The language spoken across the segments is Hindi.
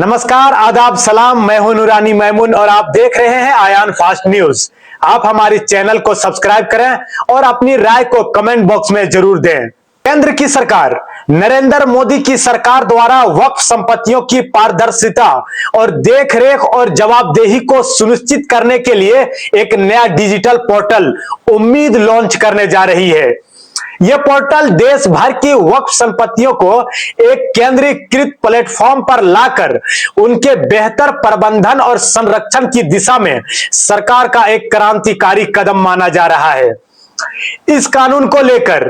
नमस्कार, आदाब, सलाम। मैं हूं नूरानी मैमून और आप देख रहे हैं आयान फास्ट न्यूज। आप हमारे चैनल को सब्सक्राइब करें और अपनी राय को कमेंट बॉक्स में जरूर दें। केंद्र की सरकार नरेंद्र मोदी की सरकार द्वारा वक्फ संपत्तियों की पारदर्शिता और देखरेख और जवाबदेही को सुनिश्चित करने के लिए एक नया डिजिटल पोर्टल उम्मीद लॉन्च करने जा रही है। यह पोर्टल देश भर की वक्फ संपत्तियों को एक केंद्रीकृत प्लेटफॉर्म पर लाकर उनके बेहतर प्रबंधन और संरक्षण की दिशा में सरकार का एक क्रांतिकारी कदम माना जा रहा है। इस कानून को लेकर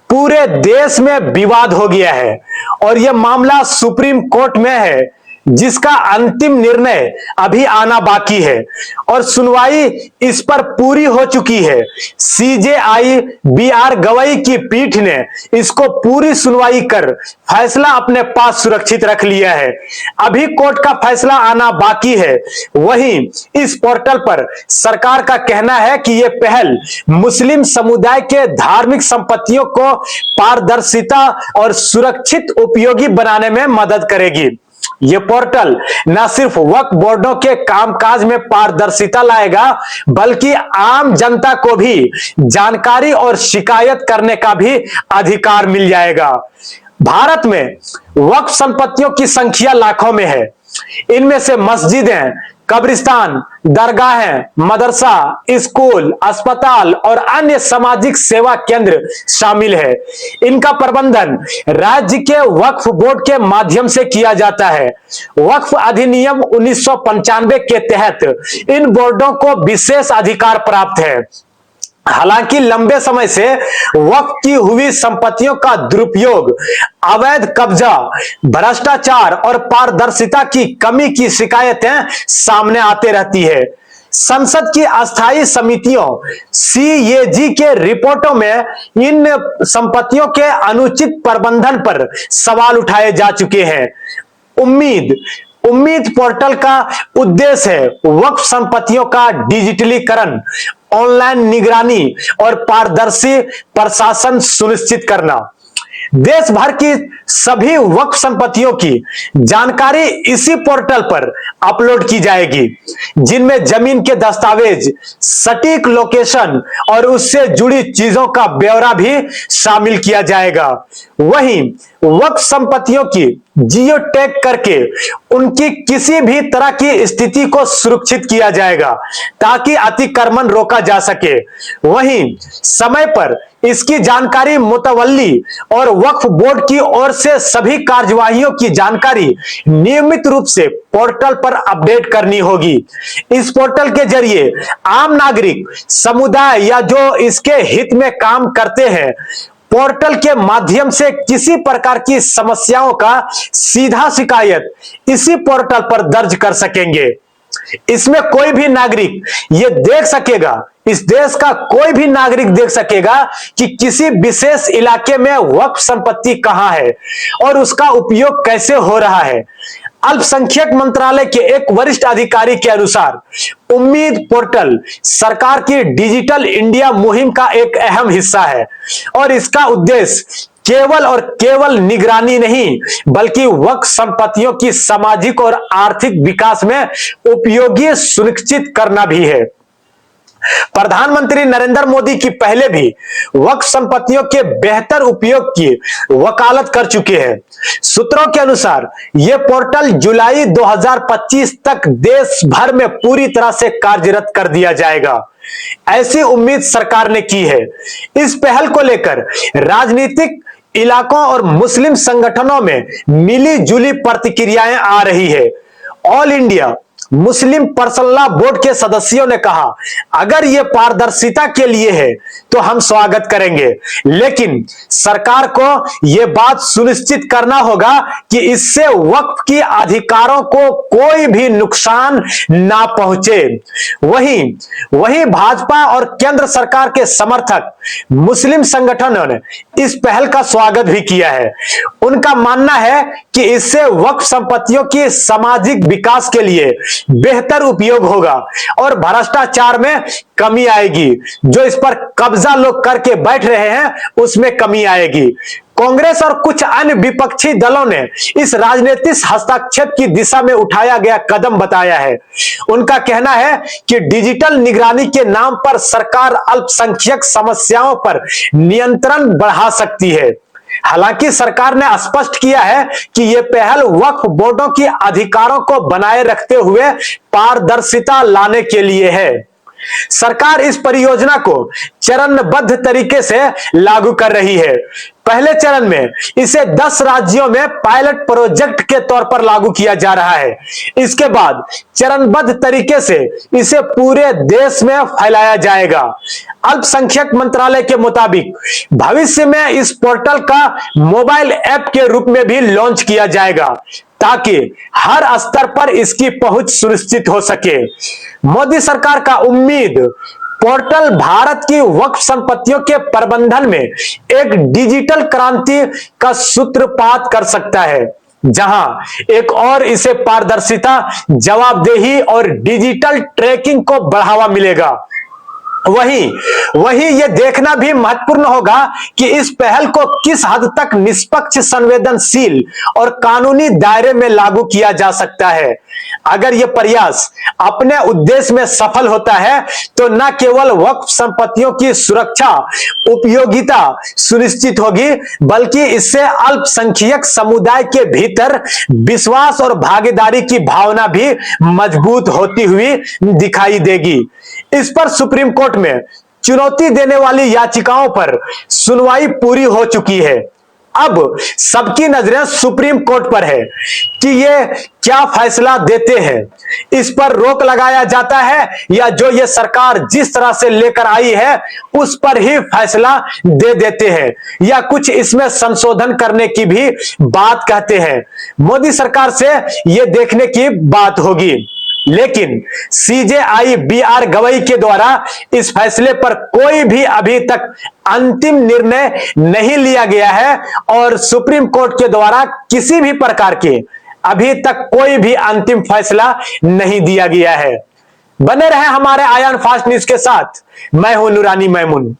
पूरे देश में विवाद हो गया है और यह मामला सुप्रीम कोर्ट में है, जिसका अंतिम निर्णय अभी आना बाकी है और सुनवाई इस पर पूरी हो चुकी है। सीजेआई बीआर गवई की पीठ ने इसको पूरी सुनवाई कर फैसला अपने पास सुरक्षित रख लिया है। अभी कोर्ट का फैसला आना बाकी है। वहीं इस पोर्टल पर सरकार का कहना है कि यह पहल मुस्लिम समुदाय के धार्मिक संपत्तियों को पारदर्शिता और सुरक्षित उपयोगी बनाने में मदद करेगी। यह पोर्टल न सिर्फ वक्फ बोर्डों के कामकाज में पारदर्शिता लाएगा, बल्कि आम जनता को भी जानकारी और शिकायत करने का भी अधिकार मिल जाएगा। भारत में वक्फ संपत्तियों की संख्या लाखों में है। इनमें से मस्जिदें, कब्रिस्तान, दरगाहें, मदरसा, स्कूल, अस्पताल और अन्य सामाजिक सेवा केंद्र शामिल है। इनका प्रबंधन राज्य के वक्फ बोर्ड के माध्यम से किया जाता है। वक्फ अधिनियम 1995 के तहत इन बोर्डों को विशेष अधिकार प्राप्त है। हालांकि लंबे समय से वक्फ की हुई संपत्तियों का दुरुपयोग, अवैध कब्जा, भ्रष्टाचार और पारदर्शिता की कमी की शिकायतें सामने आते रहती है। संसद की अस्थायी समितियों सीएजी के रिपोर्टों में इन संपत्तियों के अनुचित प्रबंधन पर सवाल उठाए जा चुके हैं। उम्मीद पोर्टल का उद्देश्य है वक्फ संपत्तियों का डिजिटलीकरण, ऑनलाइन निगरानी और पारदर्शी प्रशासन सुनिश्चित करना। देश भर की सभी वक्फ संपत्तियों की जानकारी इसी पोर्टल पर अपलोड की जाएगी, जिनमें जमीन के दस्तावेज, सटीक लोकेशन और उससे जुड़ी चीजों का ब्यौरा भी शामिल किया जाएगा। वहीं वक्फ संपत्तियों की जियो टैग करके उनकी किसी भी तरह की स्थिति को सुरक्षित किया जाएगा, ताकि अतिक्रमण रोका जा सके। वहीं समय पर इसकी जानकारी मुतवल्ली और वक्फ बोर्ड की ओर से सभी कार्यवाहियों की जानकारी नियमित रूप से पोर्टल पर अपडेट करनी होगी। इस पोर्टल के जरिए आम नागरिक, समुदाय या जो इसके हित में काम करते हैं, पोर्टल के माध्यम से किसी प्रकार की समस्याओं का सीधा शिकायत इसी पोर्टल पर दर्ज कर सकेंगे। इसमें कोई भी नागरिक ये देख सकेगा, इस देश का कोई भी नागरिक देख सकेगा कि किसी विशेष इलाके में वक्फ संपत्ति कहां है और उसका उपयोग कैसे हो रहा है। अल्पसंख्यक मंत्रालय के एक वरिष्ठ अधिकारी के अनुसार उम्मीद पोर्टल सरकार की डिजिटल इंडिया मुहिम का एक अहम हिस्सा है और इसका उद्देश्य केवल निगरानी नहीं, बल्कि वक्फ संपत्तियों की सामाजिक और आर्थिक विकास में उपयोगी सुनिश्चित करना भी है। प्रधानमंत्री नरेंद्र मोदी की पहले भी वक्फ संपत्तियों के बेहतर उपयोग की वकालत कर चुके हैं। सूत्रों के अनुसार यह पोर्टल जुलाई 2025 तक देश भर में पूरी तरह से कार्यरत कर दिया जाएगा, ऐसी उम्मीद सरकार ने की है। इस पहल को लेकर राजनीतिक इलाकों और मुस्लिम संगठनों में मिली जुली प्रतिक्रियाएं आ रही है। All India Muslim personal law board के सदस्यों ने कहा, अगर यह पारदर्शिता के लिए है तो हम स्वागत करेंगे, लेकिन सरकार को यह बात सुनिश्चित करना होगा कि इससे वक्फ की अधिकारों को कोई भी नुकसान ना पहुंचे। वहीं भाजपा और केंद्र सरकार के समर्थक मुस्लिम संगठनों ने इस पहल का स्वागत भी किया है। उनका मानना है कि इससे वक्फ संपत्तियों की सामाजिक विकास के लिए बेहतर उपयोग होगा और भ्रष्टाचार में कमी आएगी। जो इस पर कब्जा लोग करके बैठ रहे हैं, उसमें कमी आएगी। कांग्रेस और कुछ अन्य विपक्षी दलों ने इस राजनीतिक हस्तक्षेप की दिशा में उठाया गया कदम बताया है। उनका कहना है कि डिजिटल निगरानी के नाम पर सरकार अल्पसंख्यक समस्याओं पर नियंत्रण बढ़ा सकती है। हालांकि सरकार ने स्पष्ट किया है कि यह पहल वक्फ बोर्डों के अधिकारों को बनाए रखते हुए पारदर्शिता लाने के लिए है। सरकार इस परियोजना को चरणबद्ध तरीके से लागू कर रही है। पहले चरण में इसे 10 राज्यों में पायलट प्रोजेक्ट के तौर पर लागू किया जा रहा है। इसके बाद चरणबद्ध तरीके से इसे पूरे देश में फैलाया जाएगा। अल्पसंख्यक मंत्रालय के मुताबिक भविष्य में इस पोर्टल का मोबाइल ऐप के रूप में भी लॉन्च किया जाएगा ताकि हर स्तर पर इसकी पहुंच सुनिश्चित हो सके। मोदी सरकार का उम्मीद पोर्टल भारत की वक्फ संपत्तियों के प्रबंधन में एक डिजिटल क्रांति का सूत्रपात कर सकता है, जहां एक और इसे पारदर्शिता, जवाबदेही और डिजिटल ट्रैकिंग को बढ़ावा मिलेगा। वहीं यह देखना भी महत्वपूर्ण होगा कि इस पहल को किस हद तक निष्पक्ष, संवेदनशील और कानूनी दायरे में लागू किया जा सकता है। अगर यह प्रयास अपने उद्देश्य में सफल होता है तो न केवल वक्फ संपत्तियों की सुरक्षा, उपयोगिता सुनिश्चित होगी, बल्कि इससे अल्पसंख्यक समुदाय के भीतर विश्वास और भागीदारी की भावना भी मजबूत होती हुई दिखाई देगी। इस पर सुप्रीम कोर्ट में चुनौती देने वाली याचिकाओं पर सुनवाई पूरी हो चुकी है। अब सबकी नजरें सुप्रीम कोर्ट पर है कि ये क्या फैसला देते हैं। इस पर रोक लगाया जाता है या जो ये सरकार जिस तरह से लेकर आई है उस पर ही फैसला दे देते हैं, या कुछ इसमें संशोधन करने की भी बात कहते हैं। मोदी सरकार से ये देखने की बात होगी। लेकिन सीजेआई बीआर गवई के द्वारा इस फैसले पर कोई भी अभी तक अंतिम निर्णय नहीं लिया गया है और सुप्रीम कोर्ट के द्वारा किसी भी प्रकार के अभी तक कोई भी अंतिम फैसला नहीं दिया गया है। बने रहे हमारे आयान फास्ट न्यूज के साथ। मैं हूं नूरानी मैमून।